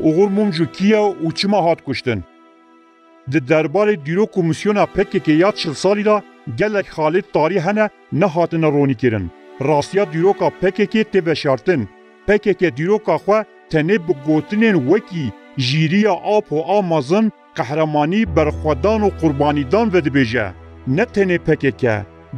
Oğur Mumcu kiya û çima hat kuştin. Di derbarê dîro komisyona PKK ya çil salî da gelek xalît tarî hene nehatine ronîkirin. Rastiya dîroka PKK tê veşartin. PKK dîroka xwe tenê bi gotinên wekî jîriya ap û amazin, qehremanî, berxwedan û qurbanîdan vedibêje. Ne tenê PKK,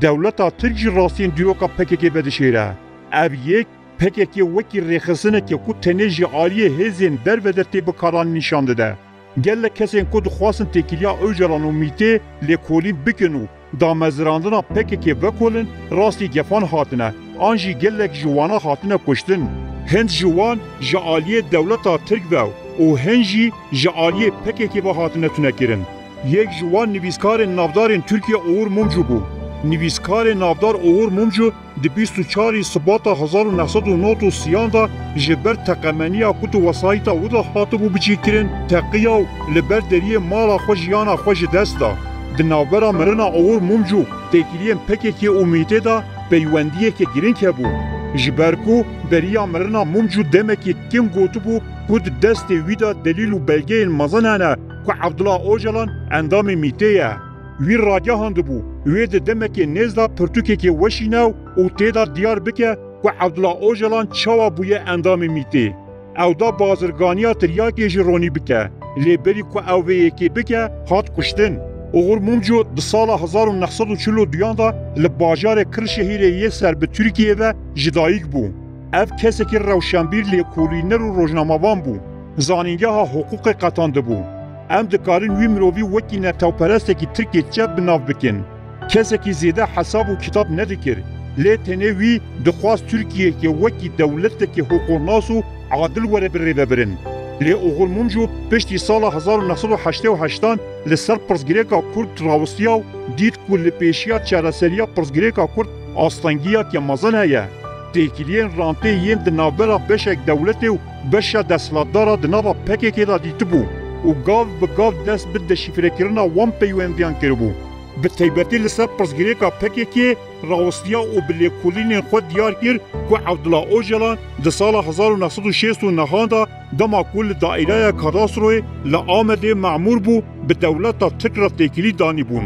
dewleta Tirk jî rastiyên dîroka PKK vedişêre. Ev yek PKK wekî rêxistinekê ku tenê ji aliyê hêzên dervede tê bikaran nîşan dide. Gelek kesên ku dixwastin têkiliya Öcalan û Mîtê lêkolîn bikin û damezirandina PKK vekolin rastî gefan hatine, an jî gelek ji wana hatine kuştin. Hind ji wan ji aliyê dewleta Tirk ve û hin jî ji aliyê PKK ve hatine tunekirin. Yek ji wan nivîskarên navdarên Tirkiye Oğur Mumcu bû. Nivîskarê navdar Oğur Mumcu di 24 Sibata 1993 da ji ber teqemeniya ku tu wesayîta wî de hatibû biçîkirin, teqiya û li ber deriyê mala xwe jiyana xwe ji dest da. Di navbera mirina Oğur Mumcu têkiliyên PKK û Mîtê da peywendiyeke girîng hebû. Ji ber ku beriya mirina Mumcu demekî kim gotibû ku di destê wî de delîl û belgeyên mezin hene ku Abdullah Öcalan endamê Mîtê ye. Wî ragihandibû, wê di demekê nêz da pirtûkekê weşîne û tê da diyar bike ku Abdullah Öcalan çawa bûye endamê Mîtê. Ew da bazirganiya tiryakê jî ronî bike. Lêberî ku ew vê yekê bike, hat kuştin. Oğur Mumcu di sala 1942 da li bajarê Kırşehîrê yê ser bi Tirkiye ve ji dayîk bû. Ev kesekî rewşenbîr lêkolîner û rojnamevan bû. Zanîngeha hukûqê qetandibû. Em dikarin wî mirovî wekî netewperestekî Tirkê çep bi nav bikin. Kesekî zêde hesab û kitap nedikir. Lê tenê wî dixwast Tirkiyeyekê wekî dewletekî hukûrnas û adil were bi rêvebirin. Lê Oğur Mumcu piştî sala 1988 li ser pirsgirêka Kurd rawistiya û dît ku li pêşiya çareseriya pirsgirêka Kurd astengiyeke mezin heye. Têkiliyên rantê yên di navbera beşek dewletê û beşa desthilatdara di nava PKK da dîtibû û gav bi gav dest bi deşîfrekirina wan peywendiyan kiribû. Bi taybetî li ser pirsgirêka PKK rawistiya û bi lêkolînên xwe diyar kir ku Abdullah Öcalan di sala 1969 da dema ku li daireya kadastroyê li Amedê memûr bû bi dewleta Tirk re têkilî danîbûn.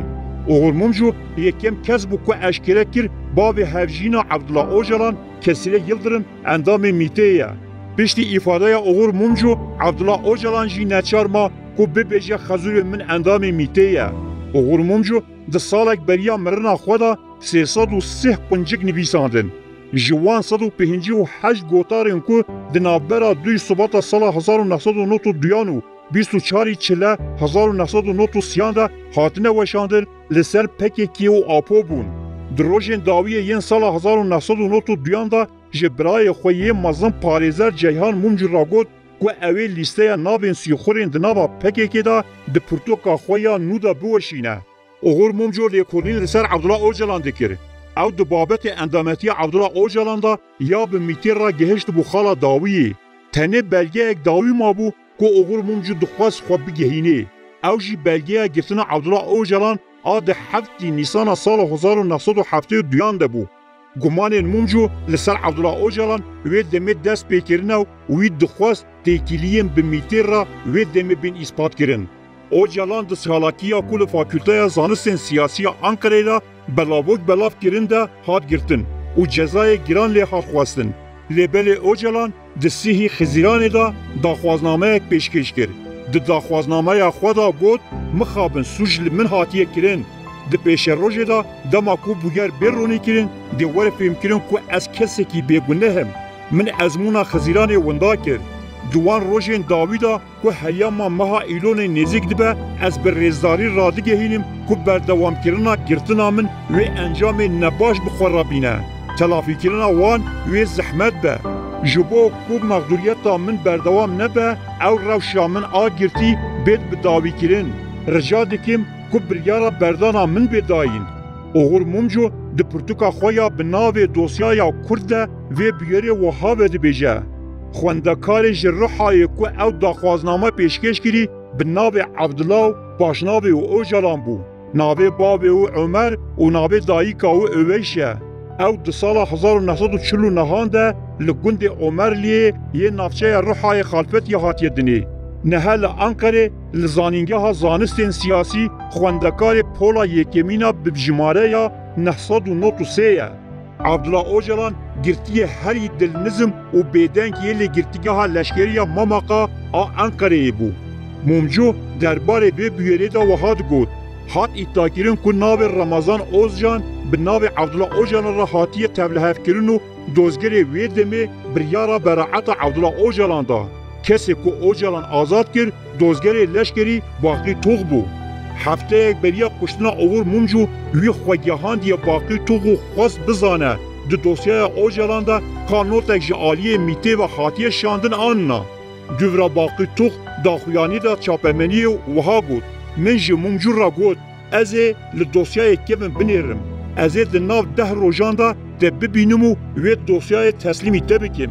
Oğur Mumcu yekem kes bû ku eşkere kir bavê hevjîna Abdullah Öcalan Kesile Yıldırım endamê Mîtê ye. Piştî îfadeya Oğur Mumcu Abdullah Öcalan jî neçarma ku bibêje xezûrê min endamê Mîtê ye. Oğur Mumcu di salek beriya mirina xwe da 303 quncik nivîsandin. Ji wan 158 gotarên ku di navbera 2 Şubat'a sala 1992 û 24 Çile 1993 da hatine weşandin li ser PKK û Apo bûn. Di rojên dawiyê yên sala 1992 da ji birayê xwe yê mezin parêzer Ceyhan Mumcu ragot ku ew ê lîsteya navên sîxurên di nava PKK da di pirtûka xwe ya nû da biweşîne. Oğur Mumcu lêkolîn li ser Abdullah Öcalan dikir. Ew di babetê endametiya Abdullah Öcalan da ya bi Mîtê ra gihişt bû xala dawiyê. Tenê belgeyek dawî mabû ku Oğur Mumcu dixwast xwe bigihînê. Ew jî belgeya girtina Abdullah Öcalan a di 7 Nîsana sala 1972 de bû. Gumanên Mumcu li ser Abdullah Öcalan wê demê dest pêkirine û wî dixwast têkiliyên bi Mîtê ra wê demê bên îspat kirin. Öcalan di salakiya ku li Fakülteya Zanistên Siyasî ya Ankarayê da belavok belav kirin de hat girtin û cezayê giran lê hat xwestin. Lêbelê Öcalan di sihî Xiziranê da daxwaznameyek pêşkêş kir. Di daxwaznameya xwe da got mixabin sûj li min hatiye kirin. Di pêşerojê da dema ku bûyer bê ronî kirin dê were fêmkirin ku ez kesekî bêguneh im. Min ezmûna Xiziranê winda kir. Di wan rojên dawî da ku heyama meha îlonê nêzik dibe ez bi rêzdarî radigehînim ku berdewamkirina girtina min wê encamê nebaş bi xwe re bîne. Telafîkirina wan wê zehmet be. Ji bo ku mexdûriyeta min berdewam nebe ew rewşa min a girtî bêt bi dawîkirin. Rica dikim ku biryara berdana min bê dayîn. Oğur Mumcu di pirtûka xwe ya bi navê dosyaya Kurd de vê bûyerê wiha vedibêje. Xwendekarê ji Rihayê ku ew daxwazname pêşkêş kirî bi navê Abdullah û paşnavê û Öcalan bû. Navê bavê û Ömer û navê dayîka wê Öveys e. او د سالا 1949 ده لگند عمرلیه یه نافچه روحای خالفت یه هاتیه دنی. نهل انقره لزانینگه ها زانستین سیاسی خواندکار پولا یکیمینا ببجماره یا 993 عبدالله اوجلان گرتی هری دلنزم و بیدنگیه لگرتیگه ها لشکری ماماقا انقره بو. مومجو درباره به بیوری دا وحاد گود. هات ایتاکیرن که ناو رمضان اوزجان به ناو عبدالله اوجلان را هاتیه تبلهف کرن و دوزگری ویدمه بریارا براعت عبدالله اوجلان دا. کسی که اوجلان آزاد کرد دوزگری لشکری باقی توغ بو. هفته یک بریا کشتنا اوور مومجو وی خواگیهان دیا باقی توغو خواست بزانه. دو دوسیای اوجلان دا کانوتک جعالی میته و خاطیه شاندن آننا. دوورا باقی توغ داخویانی دا چاپمنی وها گود. من جی مومجو را گود ازه لدوسیای کبن بنیرم. ازه دناو 10 روژان دا ده ببینمو وی دوسیای تسلیمی تبکیم.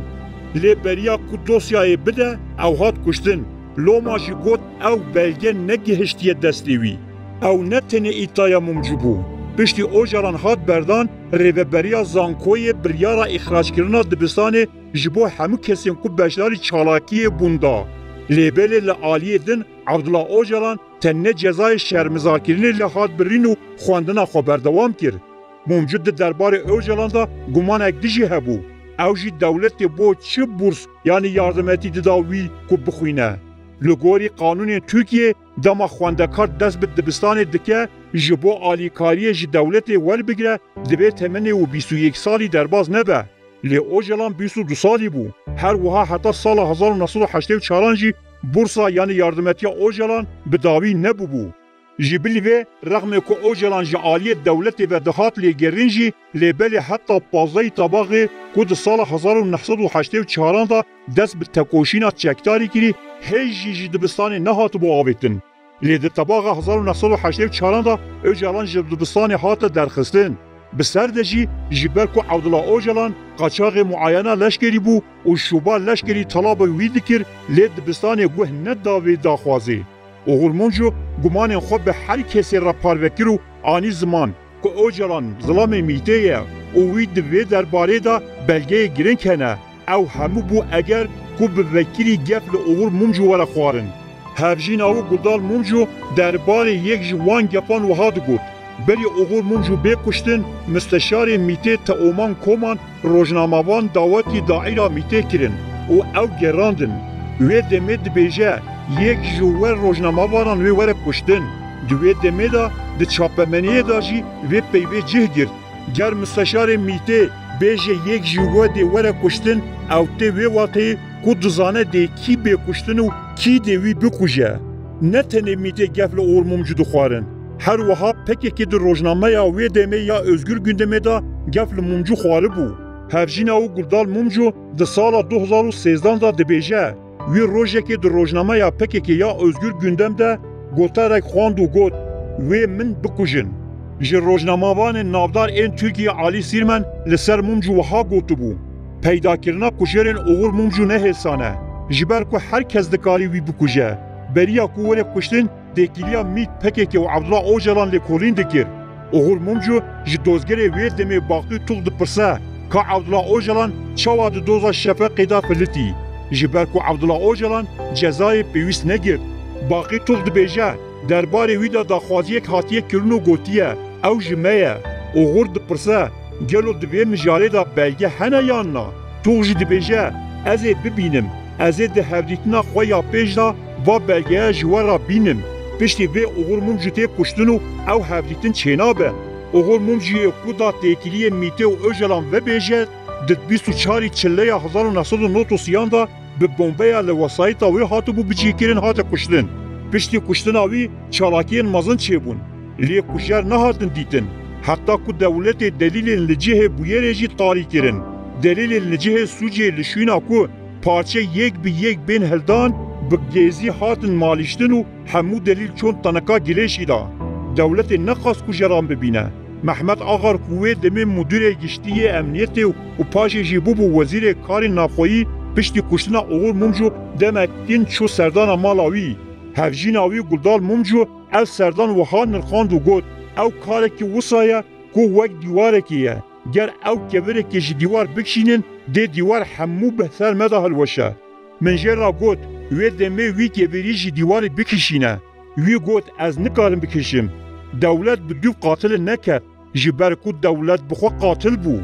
لی بریا که دوسیای بده او هات کشتن. لوما جی گود او بلگه نگهشتیه دستیوی. او نتنه ایتایا مومجو پشتی اوجران هات بردان ریوبریا زانکوی بریارا اخراج کرنا دبستان جبو همو کسیم که بشداری چالاکی بوندا. لیبل لعالی دن عبدالله اوجران تنه جزای شرمزارکرین لحاد برین و خواندنا خبردوام کرد. موجود دربار اوجران دا گمان اکدیجی هبو. اوجی دولت بو چه بورس یعنی یاردمتی داوی که بخوینه. لگوری قانون ترکیه دما خواندکار دست به دبستان دکه جبو آلیکاری جی دولت ول بگره دبه تمنه و 21 سالی درباز نبه. لی اوجلان 22 سالی بو. هر وها حتی سال 1984 جی بورسا یعنی یاردمتی اوجلان به داوی نبو بو. جبلی و رغم که اوجلان جی آلی دولت و دهات لی گرین جی لی بلی حتی پازده طباقی که ده سال 1984 دا دست به تکوشینا چکتاری کری هیچی جی دبستان نهات بو آویتن. لی ده طباق 1984 دا اوجلان جی دبستان هات درخستن. بسرده جی جبر که عبدالله اوجلان قاچاق معاینه لشکری بو و شوبا لشکری طلاب وید کر لی دبستان گوه نداوی داخوازی. اوغلمونجو گمان خود به هر کسی را پاروکر و آنی زمان که اوجلان ظلام میته او وید وی درباره دا بلگه گرین کنه او همو بو اگر که به وکیلی گفل اوغلمونجو ولا خوارن. هفجین او گلدال مونجو درباره یک جوان گفان وحاد گود. بری اوغلمونجو بکشتن مستشار میته تا اومان کومان روزنامه‌وان دعوتی داعیرا میته کرن او گراندن. وی دمید بیجه یک جوور روزنامه‌وانان وی وره کشتن. دوی دمیدا ده چاپمنیه داجی وی پیوی جه گرد. گر مستشار میته بیجه یک جوور دی وره کشتن او تی وی واقعی که دزانه دی کی بکشتن و کی دی وی بکشه. نه تنه میته گفل اوغلمونجو دخوارن. هر وها پکی که در روزنامه یا وی دمه یا özgür gündeme da gafl mumcu خواره بو. هفجین او گلدال ممجو ده سال 2013 da dibêje. Wî rojekê di rojnameya pekekê ya özgür gündem de goterek xwand û got wê min bikujin. Ji rojnamevanên navdar ên Tirkiye Alî Sîrmen li ser mumcu wiha gotibû. Peydakirina kujerên oğul mumcu nehêsane. Ji ber ku her kes dikarî wî bikuje. Beriya ku were kuştin dekiliya mît pekekê û Abdullah Öcalan lê kolîn dikir. Oğul mumcu ji dozgerê wê demê baqî tuğ dipirse ka Abdullah Öcalan çawa di doza şefeqê da filitî. Ji ber ku Abdullah Öcalan cezayê pêwîst negir. Baqî tuğ dibêje derbarê wî da daxwaziyek hatiye kirin û gotiye ew ji me ye. Oğul dipirse gelo di vê mijarê da belge hene yan na. Tuğ jî dibêje ez ê bibînim. Ez ê di hevdîtina xwe ya pêş da va belgeya ji we ra bînim. Piştî vê oğul mumcu tê kuştin û ew hevdîtin çênabe. Oğul mumcuyê ku da têkiliyê Mîtê û Öcalan vebêje di 24 çilleya 1993 da bi bombeya li wesayîta wê hatibû bicîkirin hate kuştin. Piştî kuştina wî çalakiyên mezin çêbûn. Lê kujer nehatin dîtin. Heta ku dewletê delîlên li cihê bûyerê jî tarî kirin. Delîlên li cihê Sûciyê li şûna ku parçe yek bi yek bên hildan bi gezî hatin malîştin û hemû delîl çûn teneka gilêşî da. Dewletê nexwast ku jeran bibîne. Mehmet Agar ku wê demê mudîrê giştiyê emniyetê û paşê jî bûbû wezîrê karên navxweyî piştî kuştina oğul mumcu demek din çû serdana mala wî. Hevjîna wî Guldal mumcu ev serdan wiha nirxand û got ew karekî wisa ye ku wek dîwarekî ye. گر او kevireke ji dîwar bikişînin dê dîwar hemû bi ser me da hilweşe. Min jê ra got wê demê wî kevirî ji dîwarê bikişîne. Wî got ez nikarim bikişim. Dewlet bi dû qatilin neket ji ber ku dewlet bi xwe qatil bû.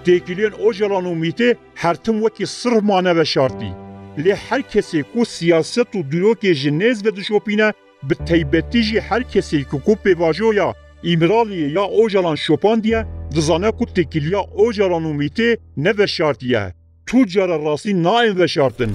Têkiliyên Ocalan û Mîtê her tim wekî sirv mane veşartî. Lê her kesê ku siyaset û dîrokê ji nêz ve dişopîne bi taybetî jî her kesê ku pêvajoya İmraliyê ya Ocalan şopandiye dizane ku têkiliya Ocalan û Mîtê neveşartiye. Tu cara rastî naên veşartin.